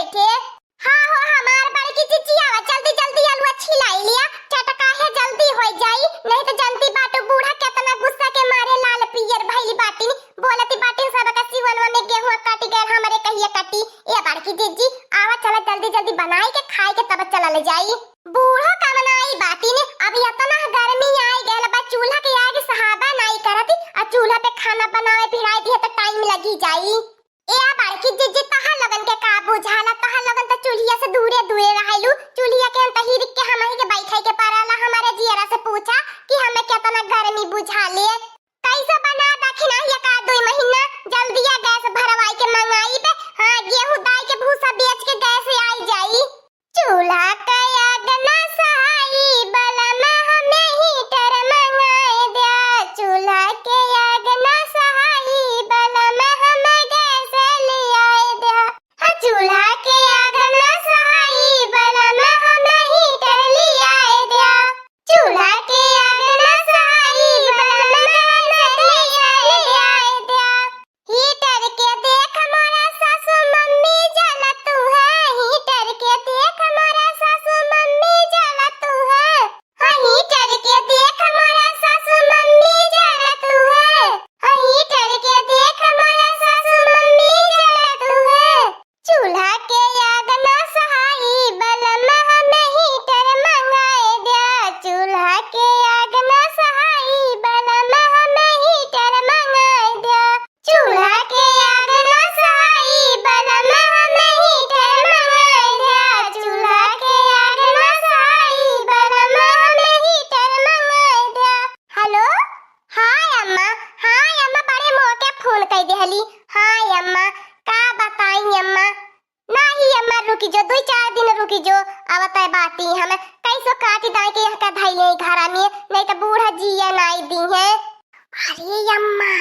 बैठे। हाँ हो हमार बड़की जीजी आवा जल्दी जल्दी अलुआ छिलाई लिया चटका है जल्दी हो जाई नहीं तो जल्दी बाटू बूढ़ा केतना गुस्सा के मारे लाल पियर भइली बाटी बोलती बाटी सब का सीवनवा में गेहूं काटी गए हमरे कहिए कटी ए बड़की जीजी आवा चला जल्दी जल्दी बनाई के खाए के तब चला ले जाई। बूढ़ा का बनाई बाटी ने अभी इतना गर्मी आई गेल बा चूल्हा के आगे सहाबा नहीं करती आ चूल्हा पे खाना बनावे भिड़ाई दी तो टाइम लगी जाई। ए बड़की जीजी तहा लगन के का बुझाला तहा लगन त चूल्हिया से दूरे दूरे रहलू चूल्हिया के तहीर के हमही के बैठे के पाराला हमारे जियरा से पूछा कि हमें कितना गर्मी बुझाले कैसे बना दखिना या का 2 महीना जल्दिया गैस भरवाई के मंगाई बे। हां गेहूं दाई के भूसा बेच के गैस आई जाई। चूल्हा का आग ना सहाई बलमा हमें हीटर मंगाए दे चूल्हा के आग ना सहाई बलमा हमें गैस ले आए दे। हां चूल्हा के आग ना सहाई बलमा हमें हीटर ले आए दे चूल्हा के आग ना सहाई बलमा हमें ले आए दे। हीटर के देख मोरा सासू मम्मी जला तू है हीटर के देख मोरा सासू मम्मी जला तू है। हां हीटर के देख मोरा सासू मम्मी जला तू है हां हीटर के देख मोरा सासू मम्मी जला तू है। चूल्हा के आग ना सहाई बलमा हमें हीटर मंगाए दे चूल्हा के आग ना सहाई बलमा हमें हीटर मंगाए दे चूल्हा के आग ना सहाई बलमा हमें हीटर मंगाए दे चूल्हा के आग ना सहाई बलमा हमें हीटर मंगाए दे। हेलो हाय अम्मा बड़े मोके फोन कर देहली। हाय अम्मा का बताई अम्मा नहीं अम्मा रुकी जो 2-4 दिन रुकी जो आवता बाती हमें कैसो काटी दाई के का धैले घरा में नहीं तो बूढ़ा जिया नहीं दी है। अरे अम्मा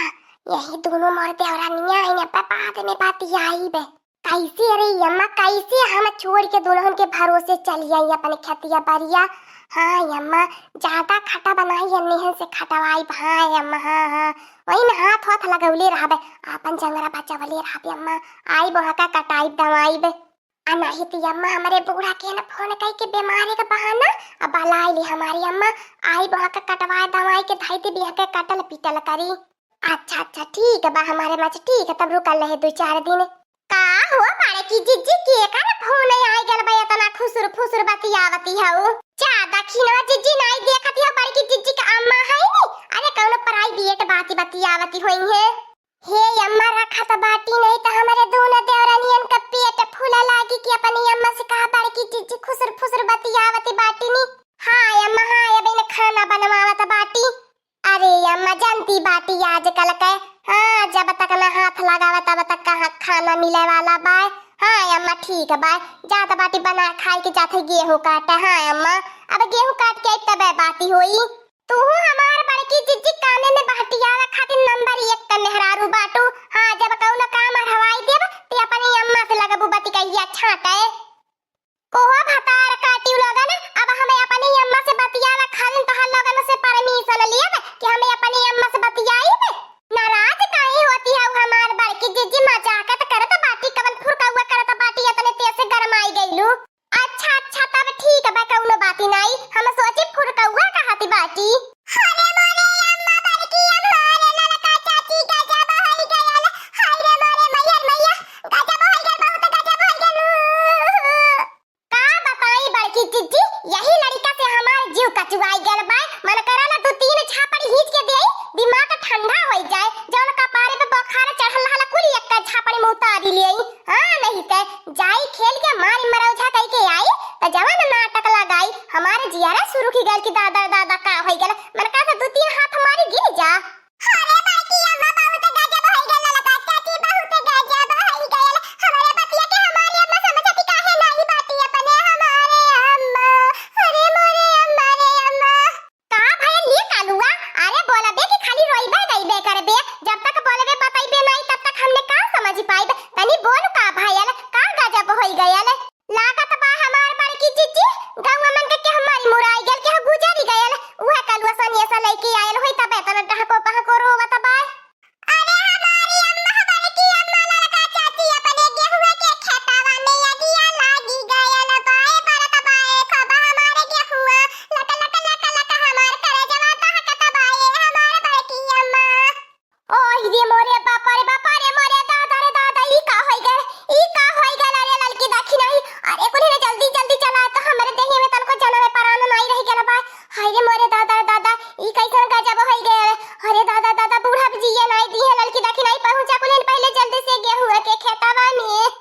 यही दोनों मरते और निया है पे बाद में बाती आई बे कैसे। अरे अम्मा कैसे हम छोड़ के दुल्हन के भरोसे चली आई अपने खेतिया बारिया। हाँ अम्मा ज्यादा खटा बनाई नेहन से खटवाई भाई अम्मा। हाँ वही में हाथ लगौले रहबे अपन जंगरा बचावले रहबे अम्मा आई बहा का कटाई दवाई बे आ नहीं ती अम्मा हमारे बूढ़ा के ना फोन कई के बीमारी का बहाना अब बलाई ली हमारी अम्मा आई बहा का कटवाई दवाई के धाई बिहा के कटल पीटल करी। अच्छा ठीक है बा हमारे मां ठीक है तब रुकल रहे 2-4 दिन। का हो बारे की जीजी के का ना फोन आई गल बा इतना खुसुर फुसुर बतियावती हऊ ज्यादा खिना जीजी नहीं देखती है बड़ी की जीजी का अम्मा है नी अरे कौन पराई बियट बाती बतियावती होई है। हे अम्मा रखा तो बाटी नहीं तो हमारे दोनों देवरानियन का पेट फूला लागी कि अपनी अम्मा से कहा बड़ी की जीजी खुसुर फुसुर बतियावती बाटी नी। हाय अम्मा हाय अबे ने खाना बनवावत बाटी। अरे अम्मा जानती बाटी आजकल के हाँ जब तक ना हाथ लगावा तब तक कहाँ खाना मिले वाला बाय। हाँ अम्मा ठीक है बाय जाता बाटी बना खाई के जाते गेहूं काटे। हाँ अम्मा अब गेहूं काट के तब बाती होई तू हमार बड़की जीजी काने में बहटियावा खातिर नंबर 1 का मेहरारू बाटू। हाँ जब कौन काम हवाई देब ते अपनी अम्मा से लगबू बती कहिया छाटे कोहा भतार काटी लगन अब हमें अपनी अम्मा से बतियावा खालिन तो हल लगन से परमिशन लेब कि हमें अपनी अम्मा से बतियाई बे। नाराज काहे होती है हमार बड़की जीजी मजाक करत बाटी कवन फुरका हुआ करत बाटी इतने तेज से गरमाई गइलू। अच्छा तब ठीक है बा कौनो बाती नहीं हम सोचे फुरका हुआ कहती बाटी। अरे मोरे अम्मा बड़की अम्मा रे ललका चाची गजब होई गयल हाय रे मोरे मैया गजब होई गल बहुत गजब होई गल। का बताई बड़की जीजी यही लड़का से हमार जीव कचुआई गल बा मन कराला 2-3 छापड़ी खींच के देई दिमाग ठंडा हो जाए जौन कपारे पे बुखार चढ़ल रहला कुल एक छापड़ी में उतारी लेई। हां नहीं ते जाई खेल के मारी मरौझा कई के आई त जवान नाटक लगाई हमारे जियारा शुरू की गल की दादा का होई गल मन का 2-3 हाथ मारी गिर जा। अरे बाकी अम्मा बहुत गजब होई गल ललका चाची बहुत गजब होई गल हमारे बतिया के हमारी अम्मा समझती काहे नहीं बाती अपने हमारे अम्मा। अरे मोरे अम्मा रे अम्मा का भाई लिए कालुआ अरे बोला बे कि खाली रोइबे गइबे करबे जब तक बोलबे बताइबे नहीं तब तक हमने का समझ पाइबे तनी बोल का भाई का गजब होई गयल लागत बा हमार बड़की जीजी गांव मन के हमारी मुराई गल के गुजरी गयल उहे कालुआ अरे कुनी ने जल्दी जल्दी चला तो हमरे देही में तनको जनम में परान नहीं रह गेल बा। हाय रे मोरे दादा दादा ई कैसन गजब होई गए। अरे दादा दादा बूढ़ा जिए नहीं दी है लड़की देखी नहीं पहुंचा कुनी पहले जल्दी से गेहूं के खेतवा में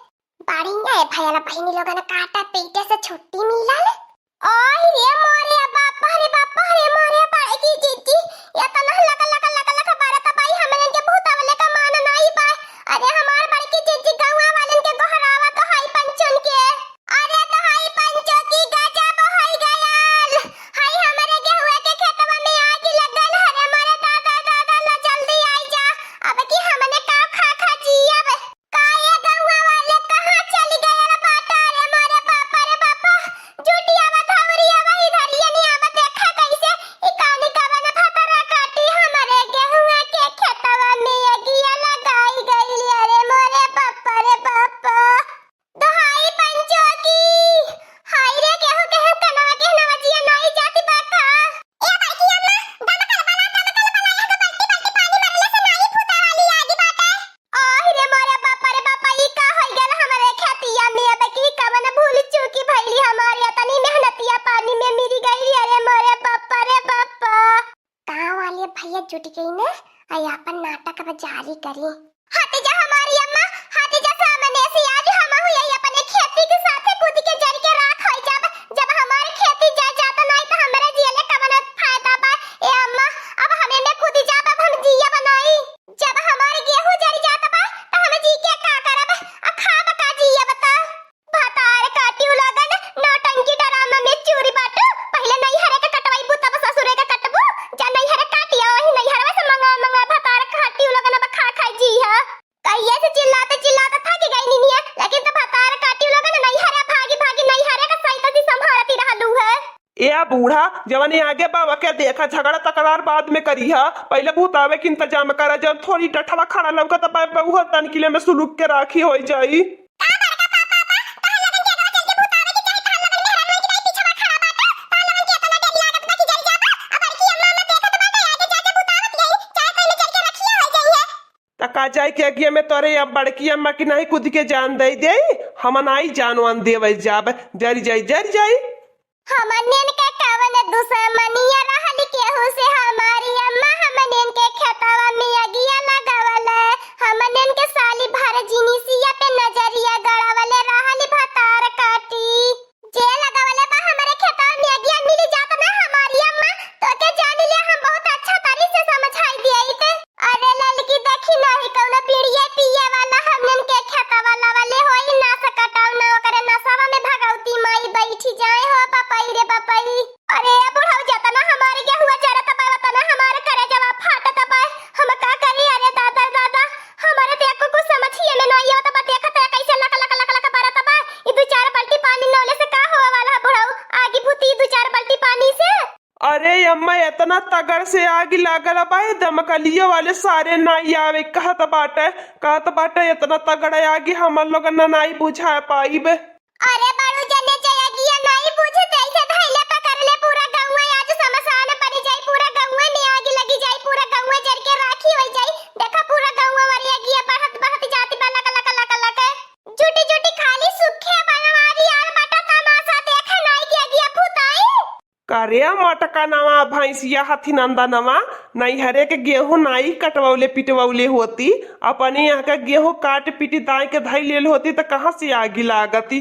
बाड़िया है भैया बहनी लोगन काटा पेटे से छुट्टी मिलल। ओए रे मोरे बापा रे मोरे बाई की जीजी या तना लगा बारत बाई हमन के भूतावले का मान नहीं बा। अरे हमार बाई की जीजी गौवा वालन के गोहरावा तो हाई पंचन के। अरे तो हाई पंचो की गजब होई गयल। हाय हमरे गेहुआ के खेतवा में आग लगल। अरे मोरे दादा दादा ला जल्दी आई जा अब की हमने का खा जियब। काये गौवा वाले कहां चली गयल बाटा। रे मोरे बापा रे बापा जुटिया बतावरिया वही धरिया नहीं आवा देखा कैसे ई कानी का बना फतरा काटी हमरे गेहुआ के खेतवा में अगिया लगाई गई। अरे मोरे बापा रे बापा दहाई पंचो की। हाय रे गेहूं के हम कनवा के नवजिया नहीं जाती बाका। ए बाकी अम्मा दमकल बना यहाँ तो बल्टी पानी मरले से नहीं फूटा वाली आगी बाटा। ओह रे मोरे बापा ई का होई गेल हमरे खेतिया में अब की कवन भूल चूकी भइली हमारी तनी मेहनतिया पानी में मिरी गई। अरे मोरे बापा रे बापा गांव वाले भैया जुट गई ना आई अपन नाटक अब जारी करी। हट जा हमारी अम्मा हट जा सामने से आज हम हुई अपने खेती के साथे कूद के जर के राख होई जब हमारे खेती जा जाता नहीं तो हमरे जियले कवन फायदा बा। ए अम्मा अब हमें में कूद जा अब हम जिया बनाई। जब हमारे गेहूं जरी जाता बा तो हम जी के का करब आ खाब का जिया बता। भतार काटियो लगन नौटंकी डरामा में चूरी बाटू पहले नहीं हरे के कटवाई बु तब ससुरे के कटबू जा नहीं हरे काटिया वही नहीं हरवा से मंगा भतार काटियो लगन अब खा जी हा। कहिए से चिल्लाते थक गई निनिया लेकिन तो भतार काटियो लगन नहीं हरे भागी नहीं हरे का सही तसी संभालती रहलू है। ए बूढ़ा जवानी आगे बाबा के देखा झगड़ा तकरार बाद में करी है पहले भूतावे के इंतजाम करा जब थोड़ी डठवा खड़ा लौका तो बहु तन किले में सुलूक के राखी हो जाई। का जाए के अगिया में तोरे अब बड़की अम्मा की नहीं कूद के जान दे हम नहीं जानवन देवे जाब जरी जाई हमनेन के कवन दुश्मनिया रहल केहू से हमारी अम्मा हमनेन के खेतवा में अगिया लगावल। हमनेन के साली भर जिनिसिया पे नजरिया गड़ावले रहल भतार काटी जे लगावले बा हमारे खेतवा में अगिया मिल जात ना हमारी अम्मा तो के जान ले हम बहुत अच्छा तरी से समझाई दिए थे। अरे ललकी देखी नहीं कौनो पीड़िए पिए वाला हमनेन के खेतवा वाले होई ना सकटाव ना करे नसावा में भगवती माई बैठी जाए हो पापाई रे पापाई। अरे बुढ़ाऊ जाता ना हमारे गेहुआ जरा तपावता ना हमारे करे जवाब फाटता बा हम का करी। अरे दादा दादा हमारे ते को कुछ समझिए में नहीं आवत बा देखत है कैसे लक बारत बा ई दो चार बाल्टी पानी नौले से का होवे वाला बुढ़ाऊ आगी भूती दो चार बाल्टी पानी से। अरे अम्मा इतना तगड़ से आग लागल बा दमकलिया वाले सारे नहीं आवे कहत बाटे इतना तगड़ आगे हम लोग नहीं बुझा पाइब। अरे बाड़ू जने जयगिया नहीं बुझे तैसे धैले पकड़ ले पूरा गौवा आज समसान पड़ी जाई पूरा गौवा में आग लगी जाई पूरा गौवा जर के राखी हो जाई। देखा पूरा गौवा वाली आगिया बढ़त जाती बा लक जुटी खाली सुखे बनवारी यार बटा तमाशा देखे नहीं के आगिया फुताई। करे मटका नवा भैंसिया हाथी नंदा नवा नहीं हरे के गेहूं नहीं कटवौले पिटवौले होती अपने यहाँ का गेहूं काट पीटी दाई के धाई ले होती तो कहाँ से आगी लागती।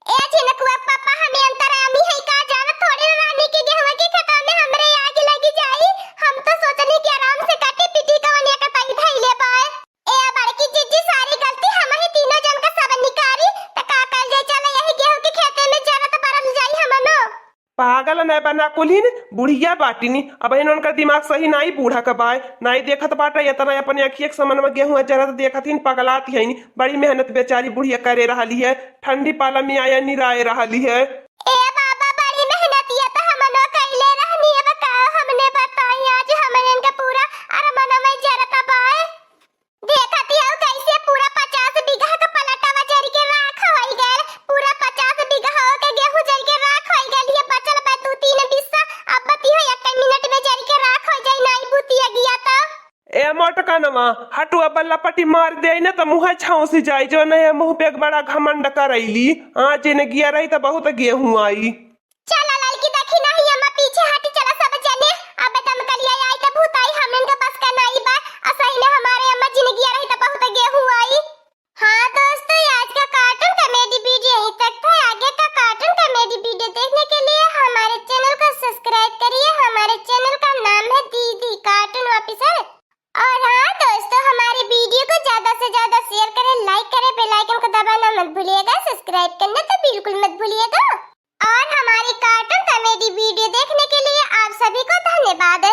ए झिनकुआ पापा हमें अंतरामी है का जान थोड़ी रानी के गेहूं के खेत में हमरे आग लगी जाई। हम तो सोचनी कि आराम से काटे पीटी कवनिया का ताई धाई ले पाए। ए बड़की जीजी सारी गलती हम ही तीनों जन का सब निकारी त का कल जाई चल यही गेहूं के खेते में जरा तो परल जाई हमनो। पागल नहीं बना कुलीन बुढ़िया बाटिनी अब इनका दिमाग सही नहीं बूढ़ा कबाए नहीं देखत बाटा इतना अपने अखिया के समन में गेहूं जरा देखत पगलाती है बड़ी मेहनत बेचारी बुढ़िया करे रही है ठंडी पाला में आया निराए रही है। ए बाबा बड़ी मेहनतिया तो हमनो कइले रहनी है बका हमने बताई आज हमने इनका पूरा अरमन में जरा तबाए देखती हो कैसे पूरा 50 बीघा का पलटावा जर के राख होई गेल पूरा 50 बीघा हो के गेहूं जर के राख होई गेल ये बचल बा 2-3 बिस्सा अब बती हो 1 मिनट में जर के राख हो जाई नहीं बुतिया गया तो। ए मोटका कहवा हटुआ बल्ला पट्टी मार दे ना तो मुँह छाउसी जाई जो नहीं मुँह पे एक बड़ा घमंड करैली। हाँ जेने गिया रही तो बहुत गेहूं आई। चला लड़की देखी नहीं अम्मा पीछे हटी चला सब जने। अब दमकलिया आई तो भूत आई हमन के पास का नहीं बा असही ने हमारे अम्मा जी ने गिया रही तो बहुत गेहूं आई। हाँ दोस्तों आज का कार्टून कॉमेडी वीडियो यहीं तक था। आगे का कार्टून कॉमेडी वीडियो देखने के लिए हमारे चैनल को सब्सक्राइब करिए। हमारे चैनल का नाम है दीदी कार्टून ऑफिसर। और हाँ दोस्तों हमारे वीडियो को ज्यादा से ज्यादा शेयर करें, लाइक करें, बेल आइकन को दबाना मत भूलिएगा, सब्सक्राइब करना तो बिल्कुल मत भूलिएगा। और हमारी कार्टून कॉमेडी वीडियो देखने के लिए आप सभी को धन्यवाद।